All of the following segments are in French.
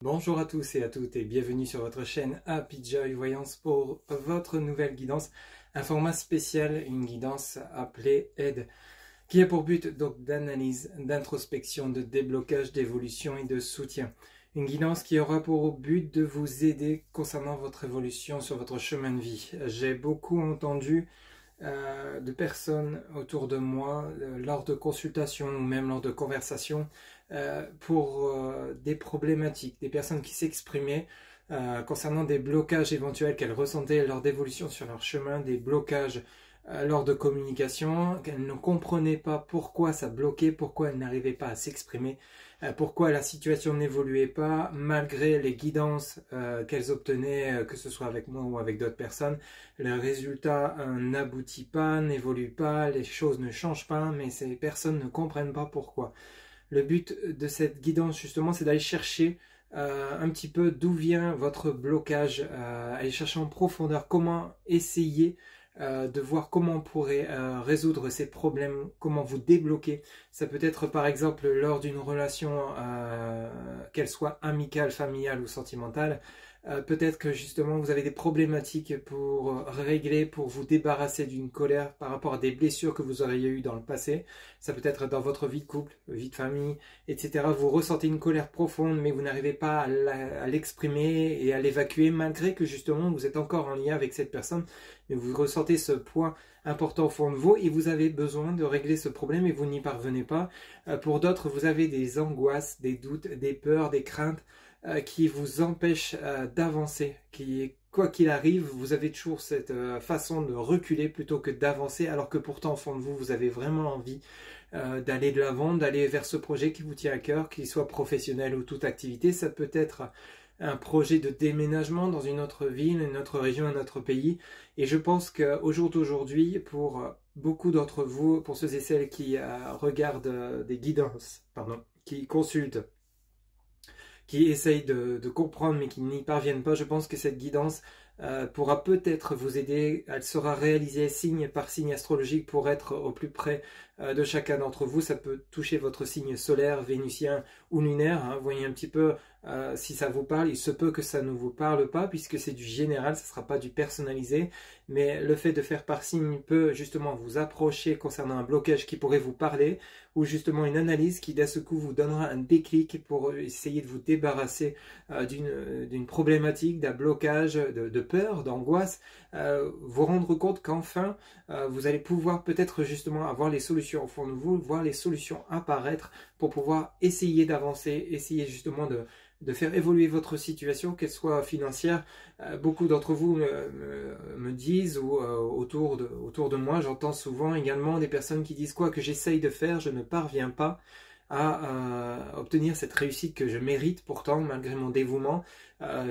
Bonjour à tous et à toutes et bienvenue sur votre chaîne Happy Joy Voyance pour votre nouvelle guidance, un format spécial, une guidance appelée Aide, qui a pour but donc d'analyse, d'introspection, de déblocage, d'évolution et de soutien. Une guidance qui aura pour but de vous aider concernant votre évolution sur votre chemin de vie. J'ai beaucoup entendu de personnes autour de moi lors de consultations ou même lors de conversations pour des problématiques, des personnes qui s'exprimaient concernant des blocages éventuels qu'elles ressentaient lors d'évolution sur leur chemin, des blocages lors de communication, qu'elles ne comprenaient pas pourquoi ça bloquait, pourquoi elles n'arrivaient pas à s'exprimer, pourquoi la situation n'évoluait pas malgré les guidances qu'elles obtenaient, que ce soit avec moi ou avec d'autres personnes. Le résultat n'aboutit pas, n'évolue pas, les choses ne changent pas, mais ces personnes ne comprennent pas pourquoi. Le but de cette guidance justement, c'est d'aller chercher un petit peu d'où vient votre blocage, aller chercher en profondeur comment essayer de voir comment on pourrait résoudre ces problèmes, comment vous débloquer. Ça peut être par exemple lors d'une relation, qu'elle soit amicale, familiale ou sentimentale. Peut-être que justement vous avez des problématiques pour régler, pour vous débarrasser d'une colère par rapport à des blessures que vous auriez eues dans le passé. Ça peut être dans votre vie de couple, vie de famille, etc. Vous ressentez une colère profonde mais vous n'arrivez pas à l'exprimer et à l'évacuer malgré que justement vous êtes encore en lien avec cette personne. Mais vous ressentez ce point important au fond de vous et vous avez besoin de régler ce problème et vous n'y parvenez pas. Pour d'autres, vous avez des angoisses, des doutes, des peurs, des craintes qui vous empêchent d'avancer, qui, quoi qu'il arrive, vous avez toujours cette façon de reculer plutôt que d'avancer, alors que pourtant au fond de vous, vous avez vraiment envie d'aller de l'avant, d'aller vers ce projet qui vous tient à cœur, qu'il soit professionnel ou toute activité. Ça peut être un projet de déménagement dans une autre ville, une autre région, un autre pays. Et je pense qu'au jour d'aujourd'hui, pour beaucoup d'entre vous, pour ceux et celles qui regardent des guidances, qui consultent, qui essayent de comprendre mais qui n'y parviennent pas, je pense que cette guidance pourra peut-être vous aider. Elle sera réalisée signe par signe astrologique pour être au plus près de chacun d'entre vous. Ça peut toucher votre signe solaire, vénusien ou lunaire. Vous voyez un petit peu si ça vous parle. Il se peut que ça ne vous parle pas puisque c'est du général, ça ne sera pas du personnalisé. Mais le fait de faire par signe peut justement vous approcher concernant un blocage qui pourrait vous parler ou justement une analyse qui d'un seul coup vous donnera un déclic pour essayer de vous débarrasser d'une problématique, d'un blocage, de peur, d'angoisse, vous rendre compte qu'enfin vous allez pouvoir peut-être justement avoir les solutions au fond de vous, voir les solutions apparaître pour pouvoir essayer d'avancer, essayer justement de faire évoluer votre situation, qu'elle soit financière. Beaucoup d'entre vous me disent, ou autour de moi, j'entends souvent également des personnes qui disent quoi que j'essaye de faire, je ne parviens pas à obtenir cette réussite que je mérite pourtant malgré mon dévouement.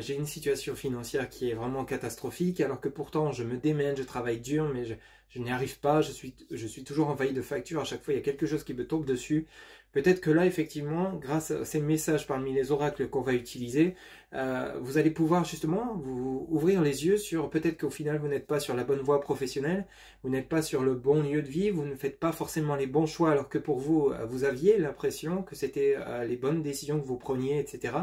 J'ai une situation financière qui est vraiment catastrophique alors que pourtant je me démène, je travaille dur mais je n'y arrive pas, je suis toujours envahi de factures, à chaque fois il y a quelque chose qui me tombe dessus. Peut-être que là effectivement, grâce à ces messages parmi les oracles qu'on va utiliser, vous allez pouvoir justement vous ouvrir les yeux sur peut-être qu'au final vous n'êtes pas sur la bonne voie professionnelle, vous n'êtes pas sur le bon lieu de vie, vous ne faites pas forcément les bons choix alors que pour vous, vous aviez l'impression que c'était les bonnes décisions que vous preniez, etc.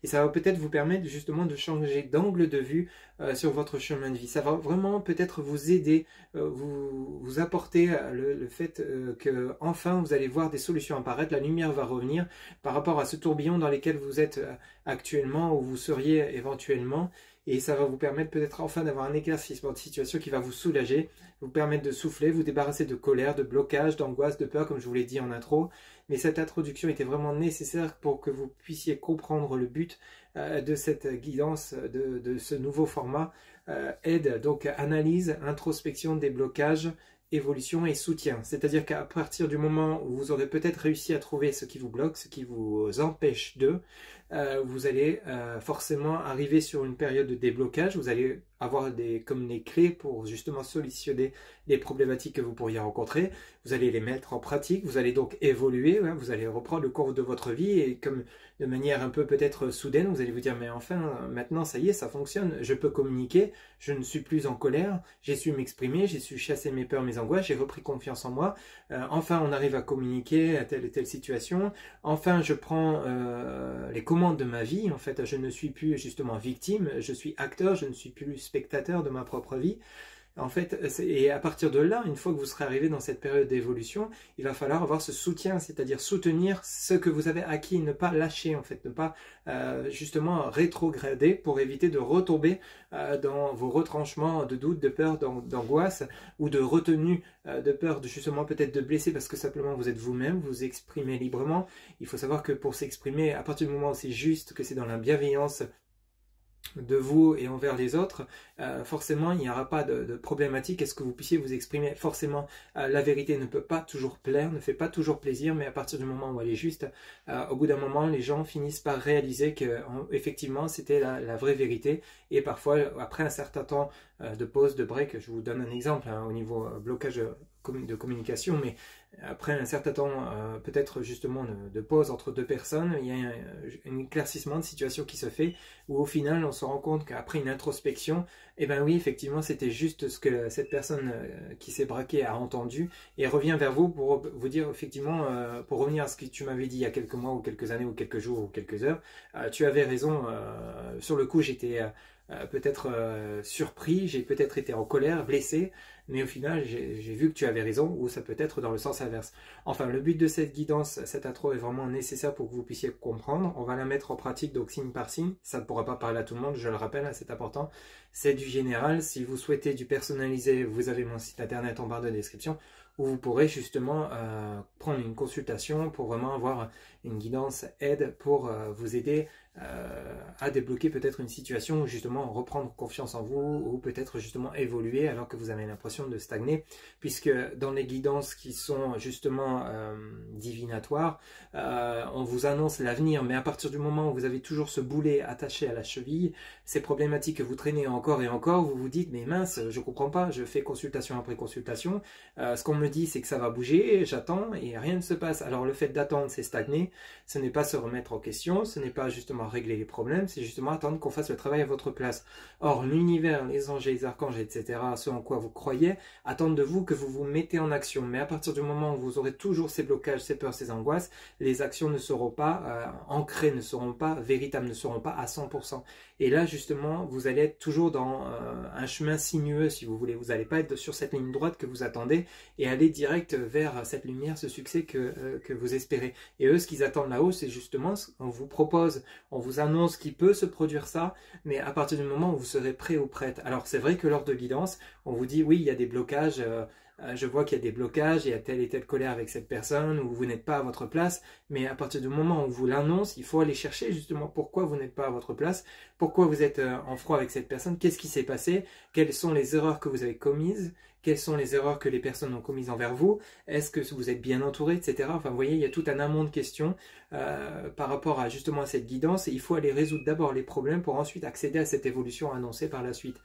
Et ça va peut-être vous permettre justement de changer d'angle de vue sur votre chemin de vie. Ça va vraiment peut-être vous aider, vous apporter le fait que enfin vous allez voir des solutions apparaître, la lumière va revenir par rapport à ce tourbillon dans lequel vous êtes actuellement ou vous seriez éventuellement. Et ça va vous permettre peut-être enfin d'avoir un éclaircissement de situation qui va vous soulager, vous permettre de souffler, vous débarrasser de colère, de blocage, d'angoisse, de peur, comme je vous l'ai dit en intro. Mais cette introduction était vraiment nécessaire pour que vous puissiez comprendre le but de cette guidance, de ce nouveau format aide, donc analyse, introspection, déblocage, évolution et soutien. C'est-à-dire qu'à partir du moment où vous aurez peut-être réussi à trouver ce qui vous bloque, ce qui vous empêche vous allez forcément arriver sur une période de déblocage. Vous allez avoir comme des clés pour justement solutionner les problématiques que vous pourriez rencontrer. Vous allez les mettre en pratique, vous allez donc évoluer, vous allez reprendre le cours de votre vie et comme de manière un peu peut-être soudaine, vous allez vous dire mais enfin maintenant ça y est, ça fonctionne, je peux communiquer, je ne suis plus en colère, j'ai su m'exprimer, j'ai su chasser mes peurs, mes angoisses, j'ai repris confiance en moi, enfin on arrive à communiquer à telle et telle situation, enfin je prends les commandes moment de ma vie. En fait, je ne suis plus justement victime, je suis acteur, je ne suis plus spectateur de ma propre vie. En fait, et à partir de là, une fois que vous serez arrivé dans cette période d'évolution, il va falloir avoir ce soutien, c'est-à-dire soutenir ce que vous avez acquis, ne pas lâcher en fait, ne pas justement rétrograder pour éviter de retomber dans vos retranchements de doute, de peur, d'angoisse ou de retenue, de peur de justement peut-être de blesser parce que simplement vous êtes vous-même, vous exprimez librement. Il faut savoir que pour s'exprimer, à partir du moment où c'est juste, que c'est dans la bienveillance de vous et envers les autres, forcément il n'y aura pas de problématique à ce que vous puissiez vous exprimer. Forcément la vérité ne peut pas toujours plaire, ne fait pas toujours plaisir, mais à partir du moment où elle est juste, au bout d'un moment les gens finissent par réaliser que effectivement c'était la vraie vérité. Et parfois après un certain temps de pause, de break, je vous donne un exemple au niveau blocage de communication, mais après un certain temps, peut-être justement de pause entre deux personnes, il y a un éclaircissement de situation qui se fait, où au final on se rend compte qu'après une introspection, eh ben oui, effectivement c'était juste ce que cette personne qui s'est braquée a entendu, et revient vers vous pour vous dire effectivement, pour revenir à ce que tu m'avais dit il y a quelques mois ou quelques années ou quelques jours ou quelques heures, tu avais raison, sur le coup j'étais peut-être surpris, j'ai peut-être été en colère, blessé, mais au final j'ai vu que tu avais raison, ou ça peut être dans le sens inverse. Enfin, le but de cette guidance, cette intro est vraiment nécessaire pour que vous puissiez comprendre. On va la mettre en pratique, donc signe par signe. Ça ne pourra pas parler à tout le monde, je le rappelle, c'est important. C'est du général. Si vous souhaitez du personnalisé, vous avez mon site internet en barre de description, où vous pourrez justement prendre une consultation pour vraiment avoir une guidance aide pour vous aider à débloquer peut-être une situation où justement reprendre confiance en vous, ou peut-être justement évoluer alors que vous avez l'impression de stagner, puisque dans les guidances qui sont justement divinatoires, on vous annonce l'avenir, mais à partir du moment où vous avez toujours ce boulet attaché à la cheville, ces problématiques que vous traînez encore et encore, vous vous dites mais mince, je comprends pas, je fais consultation après consultation, ce qu'on me dit c'est que ça va bouger, j'attends et rien ne se passe. Alors le fait d'attendre, c'est stagner, ce n'est pas se remettre en question, ce n'est pas justement régler les problèmes, c'est justement attendre qu'on fasse le travail à votre place. Or l'univers, les anges, les archanges, etc., ce en quoi vous croyez, attendent de vous que vous vous mettez en action. Mais à partir du moment où vous aurez toujours ces blocages, ces peurs, ces angoisses, les actions ne seront pas ancrées, ne seront pas véritables, ne seront pas à 100%. Et là justement, vous allez être toujours dans un chemin sinueux, si vous voulez. Vous n'allez pas être sur cette ligne droite que vous attendez et aller direct vers cette lumière, ce succès que vous espérez. Et eux, ce qu'ils attendent là-haut, c'est justement, on vous propose, on vous annonce qu'il peut se produire ça, mais à partir du moment où vous serez prêt ou prête. Alors c'est vrai que lors de guidance, on vous dit oui, il y a des blocages, je vois qu'il y a des blocages, il y a telle et telle colère avec cette personne, ou vous n'êtes pas à votre place, mais à partir du moment où on vous l'annonce, il faut aller chercher justement pourquoi vous n'êtes pas à votre place, pourquoi vous êtes en froid avec cette personne, qu'est-ce qui s'est passé, quelles sont les erreurs que vous avez commises, quelles sont les erreurs que les personnes ont commises envers vous, est-ce que vous êtes bien entouré, etc. Enfin, vous voyez, il y a tout un amont de questions par rapport à justement à cette guidance, et il faut aller résoudre d'abord les problèmes pour ensuite accéder à cette évolution annoncée par la suite.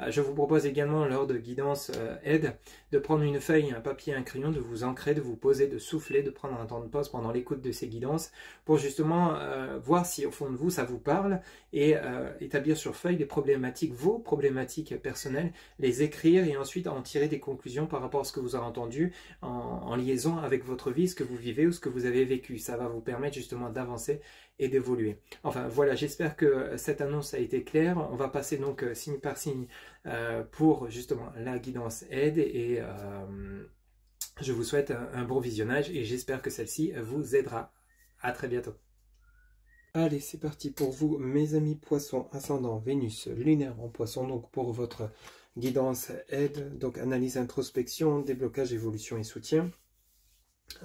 Je vous propose également lors de guidance aide de prendre une feuille, un papier, un crayon, de vous ancrer, de vous poser, de souffler, de prendre un temps de pause pendant l'écoute de ces guidances pour justement voir si au fond de vous ça vous parle, et établir sur feuille les problématiques, vos problématiques personnelles, les écrire et ensuite en tirer des conclusions par rapport à ce que vous avez entendu en liaison avec votre vie, ce que vous vivez ou ce que vous avez vécu. Ça va vous permettre justement d'avancer et d'évoluer. Enfin voilà, j'espère que cette annonce a été claire. On va passer donc signe par signe pour justement la guidance aide, et je vous souhaite un bon visionnage et j'espère que celle-ci vous aidera. À très bientôt. Allez, c'est parti pour vous, mes amis poissons, ascendant Vénus, lunaire en poisson, donc pour votre guidance aide, donc analyse, introspection, déblocage, évolution et soutien.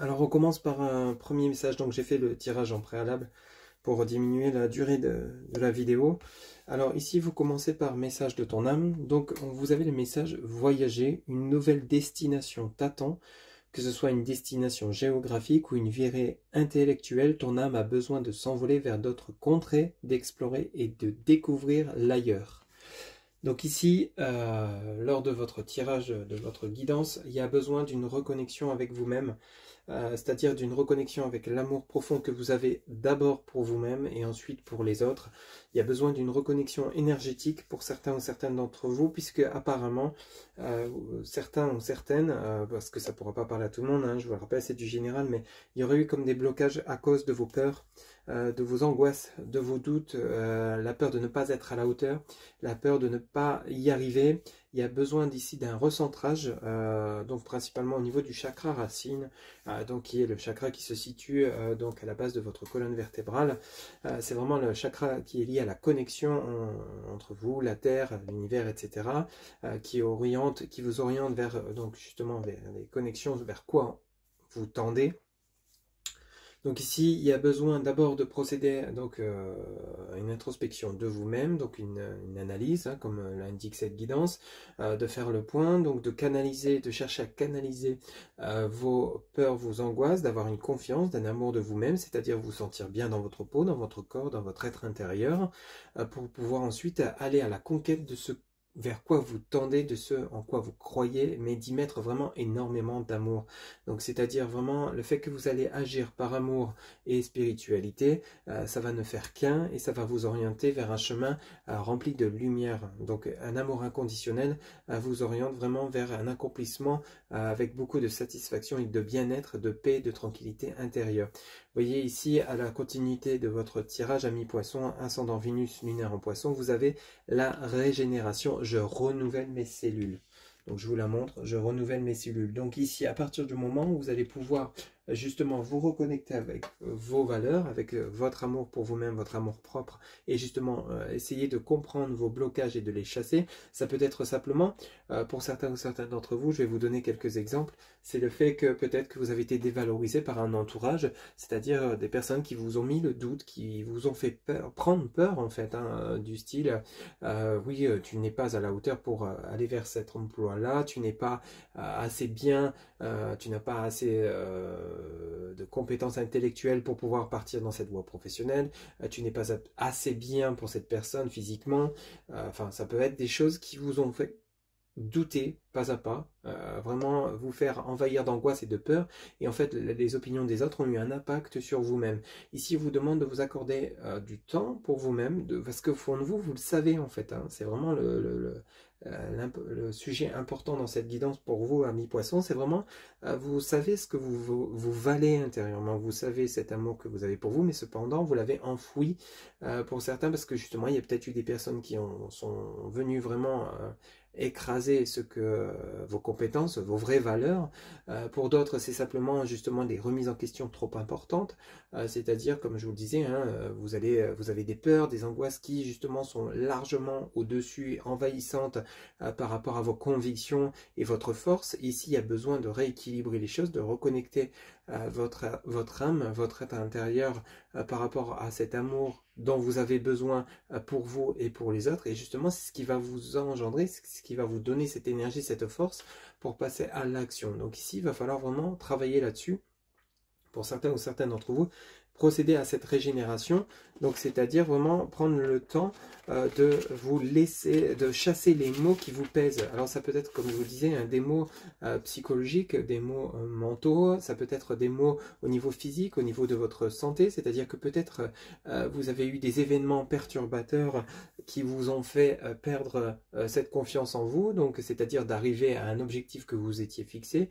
Alors on commence par un premier message, donc j'ai fait le tirage en préalable pour diminuer la durée de la vidéo. Alors ici vous commencez par message de ton âme, donc vous avez le message voyager, une nouvelle destination t'attend. Que ce soit une destination géographique ou une virée intellectuelle, ton âme a besoin de s'envoler vers d'autres contrées, d'explorer et de découvrir l'ailleurs. Donc ici, lors de votre tirage, de votre guidance, il y a besoin d'une reconnexion avec vous-même, c'est-à-dire d'une reconnexion avec l'amour profond que vous avez d'abord pour vous-même et ensuite pour les autres. Il y a besoin d'une reconnexion énergétique pour certains ou certaines d'entre vous, puisque apparemment, certains ou certaines, parce que ça ne pourra pas parler à tout le monde, hein, je vous le rappelle, c'est du général, mais il y aurait eu comme des blocages à cause de vos peurs, de vos angoisses, de vos doutes, la peur de ne pas être à la hauteur, la peur de ne pas y arriver. Il y a besoin d'ici d'un recentrage, donc principalement au niveau du chakra racine, donc qui est le chakra qui se situe donc à la base de votre colonne vertébrale. C'est vraiment le chakra qui est lié à la connexion entre vous, la Terre, l'univers, etc., qui vous oriente vers donc justement vers les connexions, vers quoi vous tendez. Donc ici, il y a besoin d'abord de procéder donc, à une introspection de vous-même, donc une analyse, hein, comme l'indique cette guidance, de faire le point, donc de canaliser, de chercher à canaliser vos peurs, vos angoisses, d'avoir une confiance, d'un amour de vous-même, c'est-à-dire vous sentir bien dans votre peau, dans votre corps, dans votre être intérieur, pour pouvoir ensuite aller à la conquête de ce vers quoi vous tendez, de ce en quoi vous croyez, mais d'y mettre vraiment énormément d'amour. Donc c'est-à-dire vraiment le fait que vous allez agir par amour et spiritualité, ça va ne faire qu'un et ça va vous orienter vers un chemin rempli de lumière. Donc un amour inconditionnel vous oriente vraiment vers un accomplissement avec beaucoup de satisfaction et de bien-être, de paix, de tranquillité intérieure. Vous voyez ici à la continuité de votre tirage ami poisson, ascendant Vénus lunaire en poisson, vous avez la régénération. Je renouvelle mes cellules. Donc je vous la montre, je renouvelle mes cellules. Donc ici, à partir du moment où vous allez pouvoir justement vous reconnecter avec vos valeurs, avec votre amour pour vous-même, votre amour propre, et justement essayer de comprendre vos blocages et de les chasser, ça peut être simplement, pour certains ou certaines d'entre vous, je vais vous donner quelques exemples, c'est le fait que peut-être que vous avez été dévalorisé par un entourage, c'est-à-dire des personnes qui vous ont mis le doute, qui vous ont fait peur, prendre peur en fait, hein, du style, oui, tu n'es pas à la hauteur pour aller vers cet emploi-là, tu n'es pas assez bien, tu n'as pas assez de compétences intellectuelles pour pouvoir partir dans cette voie professionnelle, tu n'es pas assez bien pour cette personne physiquement, enfin ça peut être des choses qui vous ont fait douter pas à pas, vraiment vous faire envahir d'angoisse et de peur, et en fait les opinions des autres ont eu un impact sur vous-même. Ici, on vous demande de vous accorder du temps pour vous-même, parce que au fond de vous, vous le savez en fait, hein, c'est vraiment le sujet important dans cette guidance pour vous, amis poissons, c'est vraiment, vous savez ce que vous valez intérieurement, vous savez cet amour que vous avez pour vous, mais cependant, vous l'avez enfoui pour certains, parce que justement, il y a peut-être eu des personnes qui sont venues vraiment écraser vos compétences, vos vraies valeurs. Pour d'autres, c'est simplement justement des remises en question trop importantes, c'est-à-dire, comme je vous le disais, hein, vous avez des peurs, des angoisses qui justement sont largement au-dessus, envahissantes par rapport à vos convictions et votre force. Ici, il y a besoin de rééquilibrer les choses, de reconnecter votre âme, votre être intérieur par rapport à cet amour dont vous avez besoin pour vous et pour les autres, et justement c'est ce qui va vous engendrer, c'est ce qui va vous donner cette énergie, cette force pour passer à l'action. Donc ici il va falloir vraiment travailler là-dessus pour certains ou certaines d'entre vous, procéder à cette régénération, donc c'est-à-dire vraiment prendre le temps de vous laisser, de chasser les mots qui vous pèsent. Alors ça peut être, comme je vous disais, hein, des mots psychologiques, des mots mentaux, ça peut être des mots au niveau physique, au niveau de votre santé, c'est-à-dire que peut-être vous avez eu des événements perturbateurs qui vous ont fait perdre cette confiance en vous, donc c'est-à-dire d'arriver à un objectif que vous étiez fixé,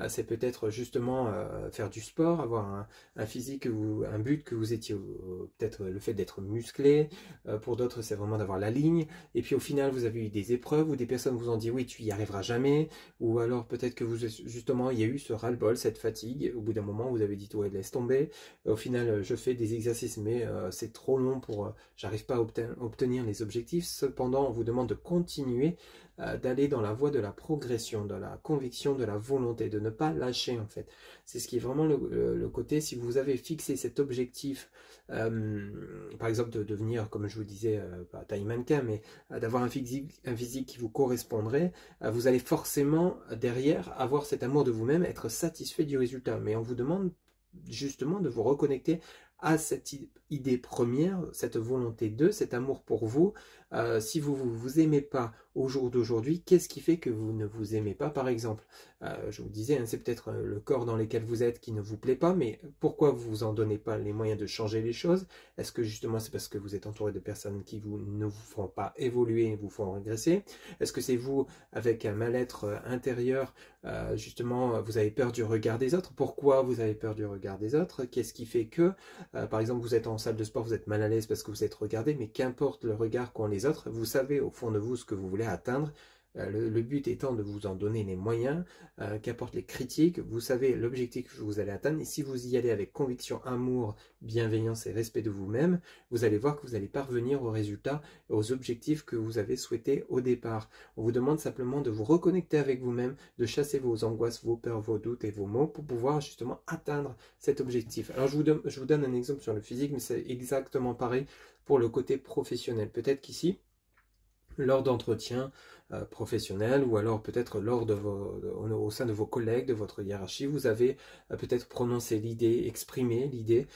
c'est peut-être justement faire du sport, avoir un physique, un but que vous étiez, peut-être le fait d'être musclé, pour d'autres c'est vraiment d'avoir la ligne, et puis au final vous avez eu des épreuves où des personnes vous ont dit oui tu y arriveras jamais, ou alors peut-être que vous justement il y a eu ce ras-le-bol, cette fatigue, au bout d'un moment vous avez dit ouais laisse tomber, au final je fais des exercices mais c'est trop long pour, j'arrive pas à obtenir les objectifs, cependant on vous demande de continuer d'aller dans la voie de la progression, de la conviction, de la volonté, de ne pas lâcher en fait. C'est ce qui est vraiment le côté, si vous avez fixé cet objectif, par exemple de devenir, comme je vous disais, pas taille mannequin, mais d'avoir un physique qui vous correspondrait, vous allez forcément derrière avoir cet amour de vous-même, être satisfait du résultat. Mais on vous demande justement de vous reconnecter à cette idée première, cette volonté de, cet amour pour vous. Si vous ne vous aimez pas au jour d'aujourd'hui, qu'est-ce qui fait que vous ne vous aimez pas par exemple? Je vous disais, hein, c'est peut-être le corps dans lequel vous êtes qui ne vous plaît pas, mais pourquoi vous vous en donnez pas les moyens de changer les choses? Est-ce que justement c'est parce que vous êtes entouré de personnes qui ne vous font pas évoluer et vous font régresser? Est-ce que c'est vous avec un mal-être intérieur justement, vous avez peur du regard des autres. Pourquoi vous avez peur du regard des autres? Qu'est-ce qui fait que, par exemple, vous êtes en salle de sport, vous êtes mal à l'aise parce que vous êtes regardé, mais qu'importe le regard qu'ont les autres, vous savez au fond de vous ce que vous voulez atteindre. Le but étant de vous en donner les moyens, qu'importe les critiques, vous savez l'objectif que vous allez atteindre, et si vous y allez avec conviction, amour, bienveillance et respect de vous-même, vous allez voir que vous allez parvenir aux résultats et aux objectifs que vous avez souhaités au départ. On vous demande simplement de vous reconnecter avec vous-même, de chasser vos angoisses, vos peurs, vos doutes et vos maux pour pouvoir justement atteindre cet objectif. Alors je vous donne un exemple sur le physique, mais c'est exactement pareil pour le côté professionnel. Peut-être qu'ici, lors d'entretiens professionnels ou alors peut-être au sein de vos collègues, de votre hiérarchie, vous avez peut-être prononcé l'idée, exprimé l'idée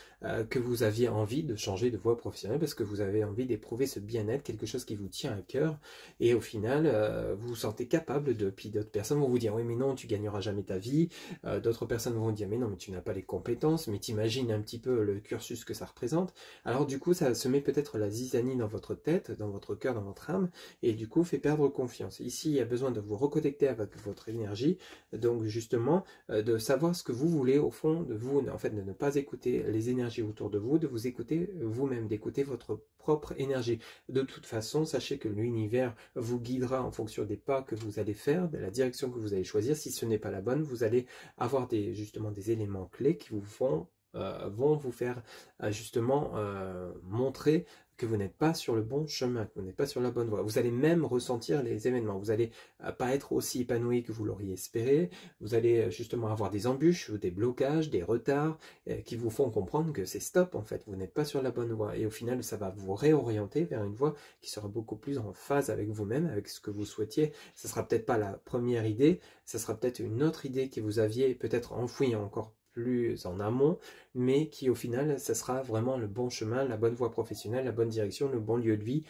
que vous aviez envie de changer de voie professionnelle parce que vous avez envie d'éprouver ce bien-être, quelque chose qui vous tient à cœur et au final vous vous sentez capable puis d'autres personnes vont vous dire oui mais non tu gagneras jamais ta vie, d'autres personnes vont vous dire mais non mais tu n'as pas les compétences, mais t'imagines un petit peu le cursus que ça représente. Alors du coup ça se met peut-être la zizanie dans votre tête, dans votre cœur, dans votre âme et du coup fait perdre confiance. Ici, il y a besoin de vous reconnecter avec votre énergie, donc justement de savoir ce que vous voulez au fond de vous, en fait de ne pas écouter les énergies autour de vous, de vous écouter vous-même, d'écouter votre propre énergie. De toute façon, sachez que l'univers vous guidera en fonction des pas que vous allez faire, de la direction que vous allez choisir. Si ce n'est pas la bonne, vous allez avoir justement des éléments clés qui vont vous faire justement montrer que vous n'êtes pas sur le bon chemin, que vous n'êtes pas sur la bonne voie. Vous allez même ressentir les événements. Vous n'allez pas être aussi épanoui que vous l'auriez espéré. Vous allez justement avoir des embûches, des blocages, des retards qui vous font comprendre que c'est stop en fait. Vous n'êtes pas sur la bonne voie. Et au final, ça va vous réorienter vers une voie qui sera beaucoup plus en phase avec vous-même, avec ce que vous souhaitiez. Ce ne sera peut-être pas la première idée, ça sera peut-être une autre idée que vous aviez peut-être enfouie encore plus en amont, mais qui au final, ça sera vraiment le bon chemin, la bonne voie professionnelle, la bonne direction, le bon lieu de vie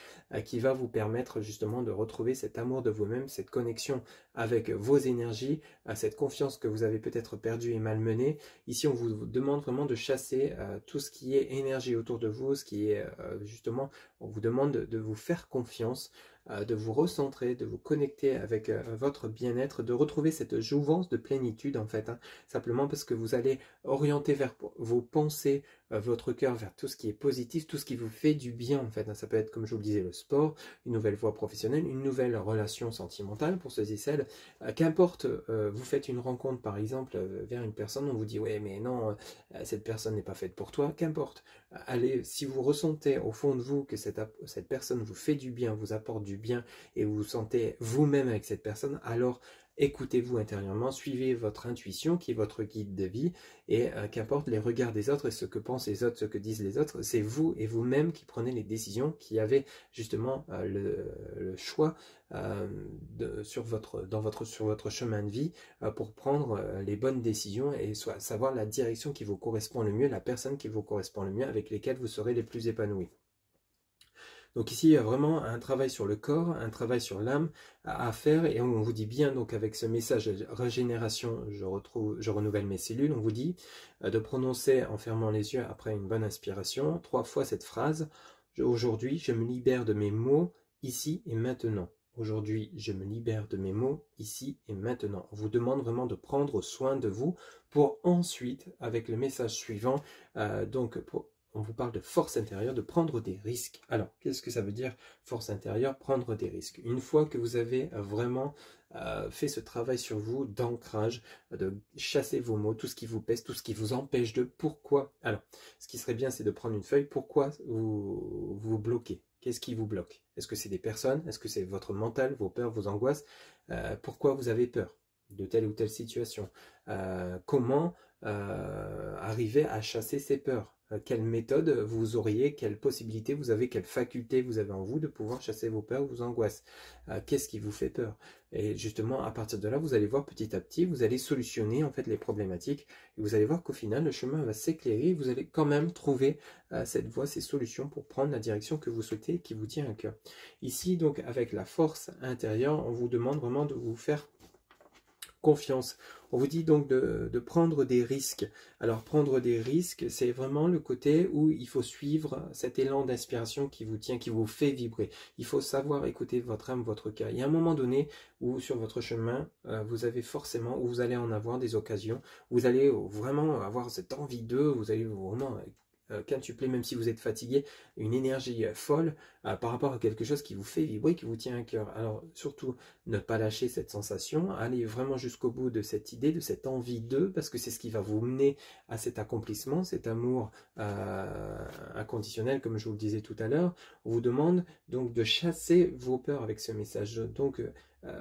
qui va vous permettre justement de retrouver cet amour de vous-même, cette connexion avec vos énergies, cette confiance que vous avez peut-être perdue et malmenée. Ici, on vous demande vraiment de chasser tout ce qui est énergie autour de vous, ce qui est justement, on vous demande de vous faire confiance, de vous recentrer, de vous connecter avec votre bien-être, de retrouver cette jouvence de plénitude en fait, simplement parce que vous allez orienter vers vos pensées, votre cœur vers tout ce qui est positif, tout ce qui vous fait du bien en fait. Ça peut être comme je vous le disais le sport, une nouvelle voie professionnelle, une nouvelle relation sentimentale pour ceux et celles. Qu'importe, vous faites une rencontre par exemple vers une personne, on vous dit ouais mais non, cette personne n'est pas faite pour toi, qu'importe. Allez, si vous ressentez au fond de vous que cette personne vous fait du bien, vous apporte du bien et vous vous sentez vous-même avec cette personne, alors écoutez-vous intérieurement, suivez votre intuition qui est votre guide de vie et qu'importe les regards des autres et ce que pensent les autres, ce que disent les autres, c'est vous et vous-même qui prenez les décisions, qui avez justement le choix sur votre chemin de vie pour prendre les bonnes décisions et savoir la direction qui vous correspond le mieux, la personne qui vous correspond le mieux, avec lesquelles vous serez les plus épanouis. Donc ici, il y a vraiment un travail sur le corps, un travail sur l'âme à faire, et on vous dit bien, donc avec ce message de régénération, je renouvelle mes cellules, on vous dit de prononcer en fermant les yeux après une bonne inspiration, 3 fois cette phrase, aujourd'hui je me libère de mes maux ici et maintenant. Aujourd'hui, je me libère de mes maux ici et maintenant. On vous demande vraiment de prendre soin de vous pour ensuite, avec le message suivant, on vous parle de force intérieure, de prendre des risques. Alors, qu'est-ce que ça veut dire, force intérieure, prendre des risques? Une fois que vous avez vraiment fait ce travail sur vous, d'ancrage, de chasser vos mots, tout ce qui vous pèse, tout ce qui vous empêche de pourquoi. Alors, ce qui serait bien, c'est de prendre une feuille. Pourquoi vous bloquez? Qu'est-ce qui vous bloque? Est-ce que c'est des personnes? Est-ce que c'est votre mental, vos peurs, vos angoisses? Pourquoi vous avez peur de telle ou telle situation? Comment arriver à chasser ces peurs? Quelle méthode vous auriez, quelle possibilité vous avez, quelle faculté vous avez en vous de pouvoir chasser vos peurs, vos angoisses. Qu'est-ce qui vous fait peur? Et justement, à partir de là, vous allez voir petit à petit, vous allez solutionner en fait les problématiques et vous allez voir qu'au final, le chemin va s'éclairer. Vous allez quand même trouver cette voie, ces solutions pour prendre la direction que vous souhaitez, qui vous tient à cœur. Ici, donc, avec la force intérieure, on vous demande vraiment de vous faire confiance. On vous dit donc de prendre des risques. Alors prendre des risques, c'est vraiment le côté où il faut suivre cet élan d'inspiration qui vous tient, qui vous fait vibrer. Il faut savoir écouter votre âme, votre cœur. Il y a un moment donné où sur votre chemin, vous avez forcément, où vous allez en avoir des occasions, vous allez vraiment avoir cette envie d'eux, vous allez vraiment quintupler, même si vous êtes fatigué, une énergie folle par rapport à quelque chose qui vous fait vibrer, qui vous tient à cœur. Alors surtout, ne pas lâcher cette sensation, allez vraiment jusqu'au bout de cette idée, de cette envie d'eux, parce que c'est ce qui va vous mener à cet accomplissement, cet amour inconditionnel, comme je vous le disais tout à l'heure. On vous demande donc de chasser vos peurs avec ce message. Donc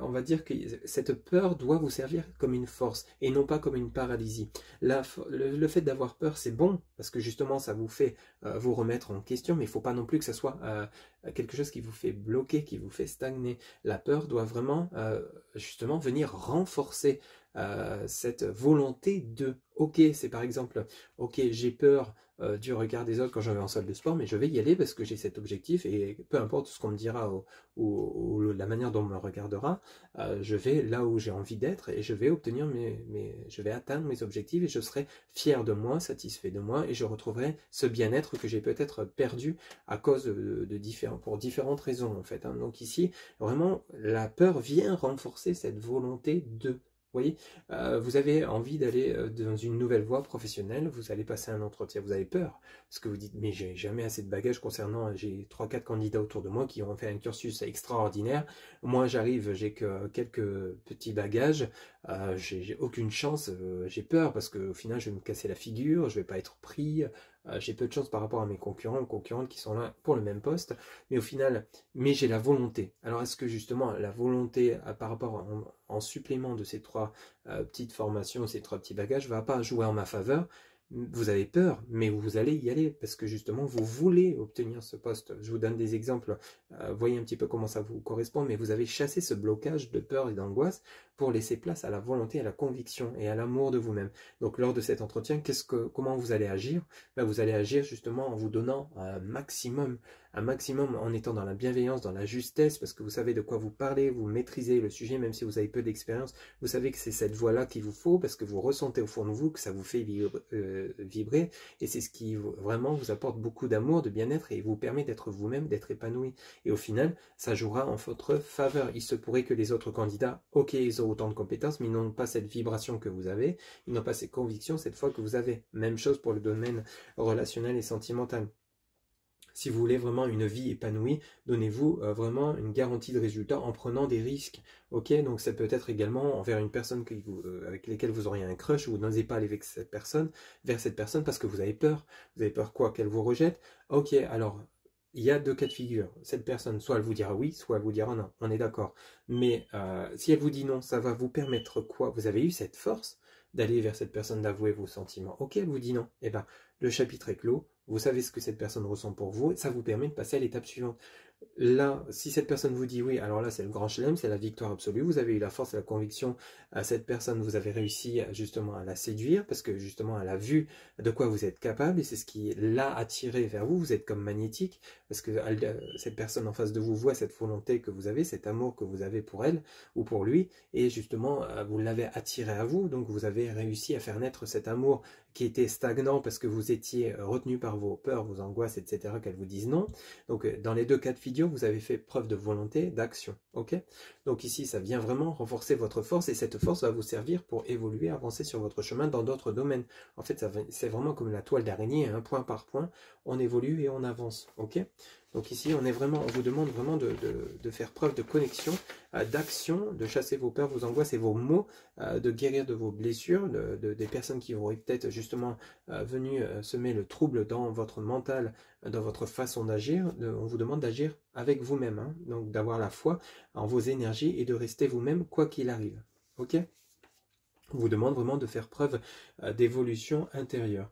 on va dire que cette peur doit vous servir comme une force et non pas comme une paralysie. Le fait d'avoir peur, c'est bon, parce que justement, ça vous fait vous remettre en question, mais il ne faut pas non plus que ce soit quelque chose qui vous fait bloquer, qui vous fait stagner. La peur doit vraiment, justement, venir renforcer cette volonté de, ok, c'est par exemple, ok, j'ai peur du regard des autres quand je vais en salle de sport, mais je vais y aller parce que j'ai cet objectif et peu importe ce qu'on me dira ou la manière dont on me regardera, je vais là où j'ai envie d'être et je vais obtenir je vais atteindre mes objectifs et je serai fier de moi, satisfait de moi et je retrouverai ce bien-être que j'ai peut-être perdu à cause pour différentes raisons en fait. Hein. Donc ici, vraiment, la peur vient renforcer cette volonté de. Vous voyez, vous avez envie d'aller dans une nouvelle voie professionnelle, vous allez passer un entretien, vous avez peur, parce que vous dites, mais j'ai jamais assez de bagages concernant, j'ai 3-4 candidats autour de moi qui ont fait un cursus extraordinaire, moi j'arrive, j'ai que quelques petits bagages, j'ai aucune chance, j'ai peur, parce qu'au final je vais me casser la figure, je vais pas être pris, j'ai peu de chance par rapport à mes concurrents ou concurrentes qui sont là pour le même poste, mais au final, j'ai la volonté. Alors est-ce que justement la volonté par rapport en supplément de ces 3 petites formations, ces 3 petits bagages, ne va pas jouer en ma faveur? Vous avez peur, mais vous allez y aller parce que justement vous voulez obtenir ce poste. Je vous donne des exemples, voyez un petit peu comment ça vous correspond, mais vous avez chassé ce blocage de peur et d'angoisse pour laisser place à la volonté, à la conviction et à l'amour de vous-même. Donc lors de cet entretien, comment vous allez agir? Vous allez agir justement en vous donnant un maximum en étant dans la bienveillance, dans la justesse, parce que vous savez de quoi vous parlez, vous maîtrisez le sujet, même si vous avez peu d'expérience, vous savez que c'est cette voie-là qu'il vous faut, parce que vous ressentez au fond de vous que ça vous fait vibrer, et c'est ce qui vraiment vous apporte beaucoup d'amour, de bien-être, et vous permet d'être vous-même, d'être épanoui. Et au final, ça jouera en votre faveur. Il se pourrait que les autres candidats, ok, ils ont autant de compétences, mais ils n'ont pas cette vibration que vous avez, ils n'ont pas ces convictions cette fois que vous avez. Même chose pour le domaine relationnel et sentimental. Si vous voulez vraiment une vie épanouie, donnez-vous vraiment une garantie de résultat en prenant des risques. Ok, donc ça peut être également envers une personne avec laquelle vous auriez un crush, vous n'osez pas aller avec cette personne, vers cette personne parce que vous avez peur. Vous avez peur quoi? Qu'elle vous rejette? Ok, alors il y a 2 cas de figure. Cette personne, soit elle vous dira oui, soit elle vous dira non. On est d'accord. Mais si elle vous dit non, ça va vous permettre quoi? Vous avez eu cette force d'aller vers cette personne, d'avouer vos sentiments. Ok, elle vous dit non. Eh bien, le chapitre est clos. Vous savez ce que cette personne ressent pour vous, et ça vous permet de passer à l'étape suivante. Là, si cette personne vous dit oui, alors là c'est le grand chelem, c'est la victoire absolue, vous avez eu la force et la conviction à cette personne, vous avez réussi justement à la séduire, parce que justement elle a vu de quoi vous êtes capable, et c'est ce qui l'a attiré vers vous, vous êtes comme magnétique, parce que cette personne en face de vous voit cette volonté que vous avez, cet amour que vous avez pour elle, ou pour lui, et justement vous l'avez attiré à vous, donc vous avez réussi à faire naître cet amour qui était stagnant, parce que vous étiez retenu par vos peurs, vos angoisses, etc., qu'elle vous dise non. Donc dans les 2 cas de figure, vous avez fait preuve de volonté, d'action. Ok? Donc ici, ça vient vraiment renforcer votre force, et cette force va vous servir pour évoluer, avancer sur votre chemin dans d'autres domaines. En fait, c'est vraiment comme la toile d'araignée, hein, point par point, on évolue et on avance. Ok? Donc ici, on vous demande vraiment de faire preuve de connexion, d'action, de chasser vos peurs, vos angoisses et vos maux, de guérir de vos blessures, des personnes qui auraient peut-être justement venu semer le trouble dans votre mental, dans votre façon d'agir. On vous demande d'agir avec vous-même, hein, donc d'avoir la foi en vos énergies et de rester vous-même quoi qu'il arrive. Ok? On vous demande vraiment de faire preuve d'évolution intérieure.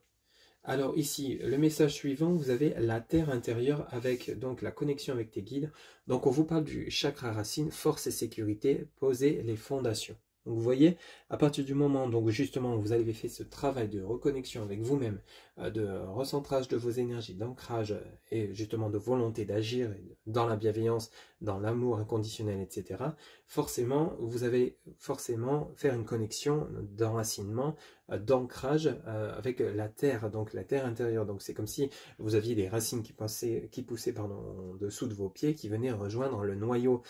Alors ici, le message suivant, vous avez la terre intérieure avec donc la connexion avec tes guides. Donc on vous parle du chakra racine, force et sécurité, poser les fondations. Donc vous voyez, à partir du moment donc justement où vous avez fait ce travail de reconnexion avec vous-même, de recentrage de vos énergies, d'ancrage et justement de volonté d'agir dans la bienveillance, dans l'amour inconditionnel, etc., forcément, vous allez forcément faire une connexion d'enracinement, d'ancrage avec la terre, donc la terre intérieure. Donc c'est comme si vous aviez des racines qui poussaient en dessous de vos pieds, qui venaient rejoindre le noyau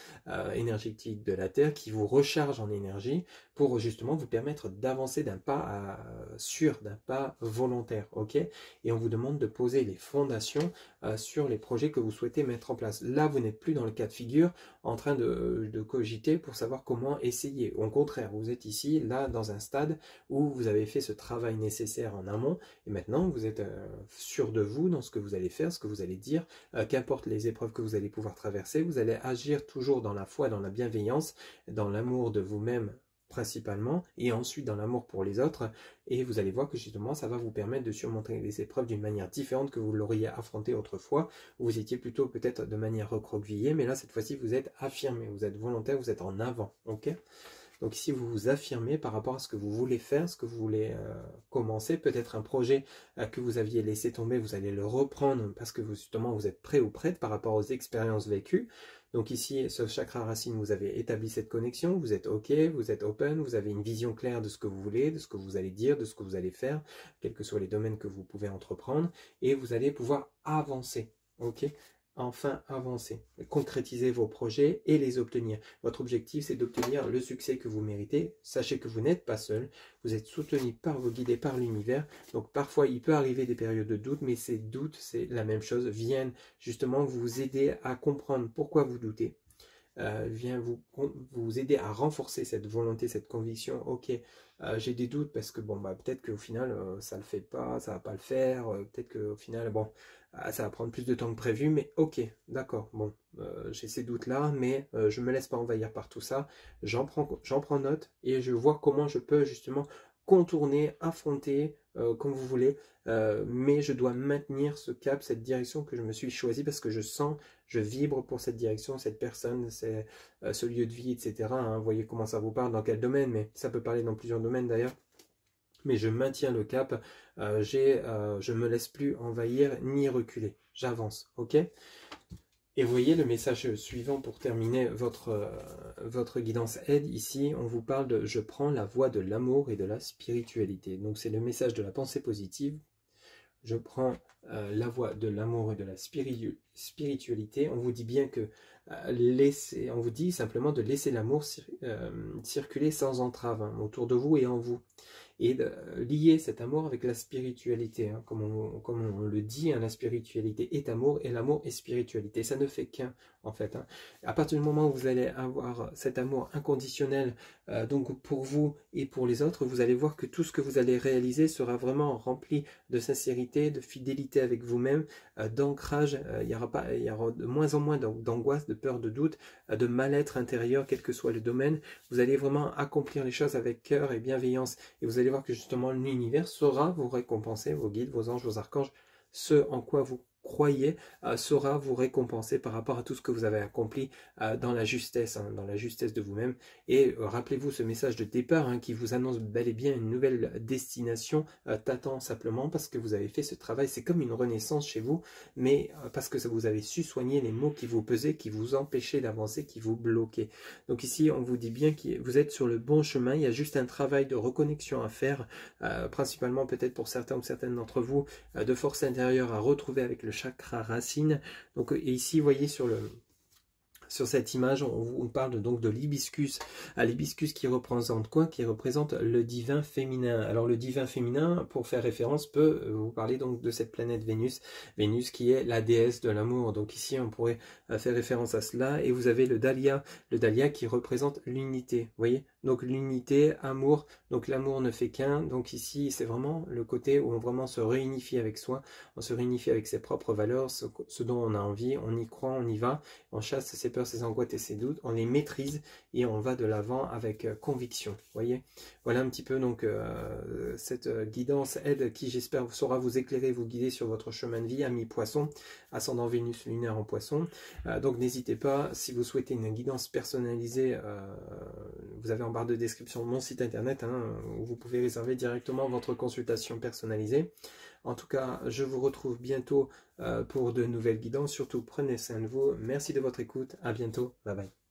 énergétique de la terre, qui vous recharge en énergie pour justement vous permettre d'avancer d'un pas sûr, d'un pas volontaire, ok? Et on vous demande de poser les fondations sur les projets que vous souhaitez mettre en place. Là, vous n'êtes plus dans le cas de figure en train de cogiter pour savoir comment essayer. Au contraire, vous êtes ici, là, dans un stade où vous avez fait ce travail nécessaire en amont et maintenant vous êtes sûr de vous dans ce que vous allez faire, ce que vous allez dire, qu'importe les épreuves que vous allez pouvoir traverser, vous allez agir toujours dans la foi, dans la bienveillance, dans l'amour de vous-même principalement, et ensuite dans l'amour pour les autres, et vous allez voir que justement ça va vous permettre de surmonter les épreuves d'une manière différente que vous l'auriez affronté autrefois, où vous étiez plutôt peut-être de manière recroquevillée, mais là cette fois-ci vous êtes affirmé, vous êtes volontaire, vous êtes en avant, ok? Donc ici, vous vous affirmez par rapport à ce que vous voulez faire, ce que vous voulez commencer. Peut-être un projet que vous aviez laissé tomber, vous allez le reprendre parce que justement, vous êtes prêt ou prête par rapport aux expériences vécues. Donc ici, ce chakra racine, vous avez établi cette connexion, vous êtes OK, vous êtes open, vous avez une vision claire de ce que vous voulez, de ce que vous allez dire, de ce que vous allez faire, quels que soient les domaines que vous pouvez entreprendre, et vous allez pouvoir avancer, OK ? Enfin avancer, concrétiser vos projets et les obtenir. Votre objectif, c'est d'obtenir le succès que vous méritez. Sachez que vous n'êtes pas seul, vous êtes soutenu par vos guides et par l'univers. Donc parfois, il peut arriver des périodes de doute, mais ces doutes, c'est la même chose, viennent justement vous aider à comprendre pourquoi vous doutez. Vient vous aider à renforcer cette volonté, cette conviction. Ok, j'ai des doutes parce que bon, peut-être qu'au final ça le fait pas, ça va pas le faire, peut-être qu'au final bon, ça va prendre plus de temps que prévu, mais ok, d'accord, bon, j'ai ces doutes là, mais je me laisse pas envahir par tout ça, j'en prends note et je vois comment je peux justement contourner, affronter, comme vous voulez, mais je dois maintenir ce cap, cette direction que je me suis choisi parce que je sens, je vibre pour cette direction, cette personne, ce lieu de vie, etc. Hein, vous voyez comment ça vous parle, dans quel domaine, mais ça peut parler dans plusieurs domaines d'ailleurs. Mais je maintiens le cap, je me laisse plus envahir ni reculer, j'avance, ok? Et vous voyez le message suivant pour terminer votre guidance aide. Ici, on vous parle de « Je prends la voie de l'amour et de la spiritualité ». Donc c'est le message de la pensée positive. Je prends la voie de l'amour et de la spiritualité. On vous dit bien que on vous dit simplement de laisser l'amour circuler sans entrave hein, autour de vous et en vous. Et de lier cet amour avec la spiritualité, hein, comme on le dit, hein, la spiritualité est amour et l'amour est spiritualité. Ça ne fait qu'un en fait. Hein. À partir du moment où vous allez avoir cet amour inconditionnel, donc pour vous et pour les autres, vous allez voir que tout ce que vous allez réaliser sera vraiment rempli de sincérité, de fidélité avec vous-même, d'ancrage. Il y aura de moins en moins d'angoisse, de peur, de doute, de mal-être intérieur, quel que soit le domaine. Vous allez vraiment accomplir les choses avec cœur et bienveillance. Et vous allez voir que justement l'univers saura vous récompenser, vos guides, vos anges, vos archanges, ce en quoi vous croyez, saura vous récompenser par rapport à tout ce que vous avez accompli dans la justesse, hein, dans la justesse de vous-même. Et rappelez-vous ce message de départ hein, qui vous annonce bel et bien une nouvelle destination t'attend simplement parce que vous avez fait ce travail. C'est comme une renaissance chez vous, mais parce que vous avez su soigner les maux qui vous pesaient, qui vous empêchaient d'avancer, qui vous bloquaient. Donc ici, on vous dit bien que vous êtes sur le bon chemin. Il y a juste un travail de reconnexion à faire, principalement peut-être pour certains ou certaines d'entre vous, de force intérieure à retrouver avec le chakra racine. Donc et ici, vous voyez sur cette image, on vous parle donc de l'hibiscus. L'hibiscus qui représente quoi? Qui représente le divin féminin. Alors le divin féminin, pour faire référence, peut vous parler donc de cette planète Vénus. Vénus qui est la déesse de l'amour. Donc ici, on pourrait faire référence à cela. Et vous avez le dahlia qui représente l'unité. Vous voyez? Donc l'unité, amour. Donc l'amour ne fait qu'un. Donc ici, c'est vraiment le côté où on vraiment se réunifie avec soi. On se réunifie avec ses propres valeurs, ce dont on a envie. On y croit, on y va. On chasse ses peurs, ses angoisses et ses doutes. On les maîtrise et on va de l'avant avec conviction. Vous voyez? Voilà un petit peu donc cette guidance aide qui j'espère saura vous éclairer, vous guider sur votre chemin de vie, ami poisson, ascendant Vénus lunaire en poisson. Donc n'hésitez pas, si vous souhaitez une guidance personnalisée, vous avez en barre de description mon site internet, hein, où vous pouvez réserver directement votre consultation personnalisée. En tout cas, je vous retrouve bientôt pour de nouvelles guidances. Surtout, prenez soin de vous. Merci de votre écoute. À bientôt. Bye bye.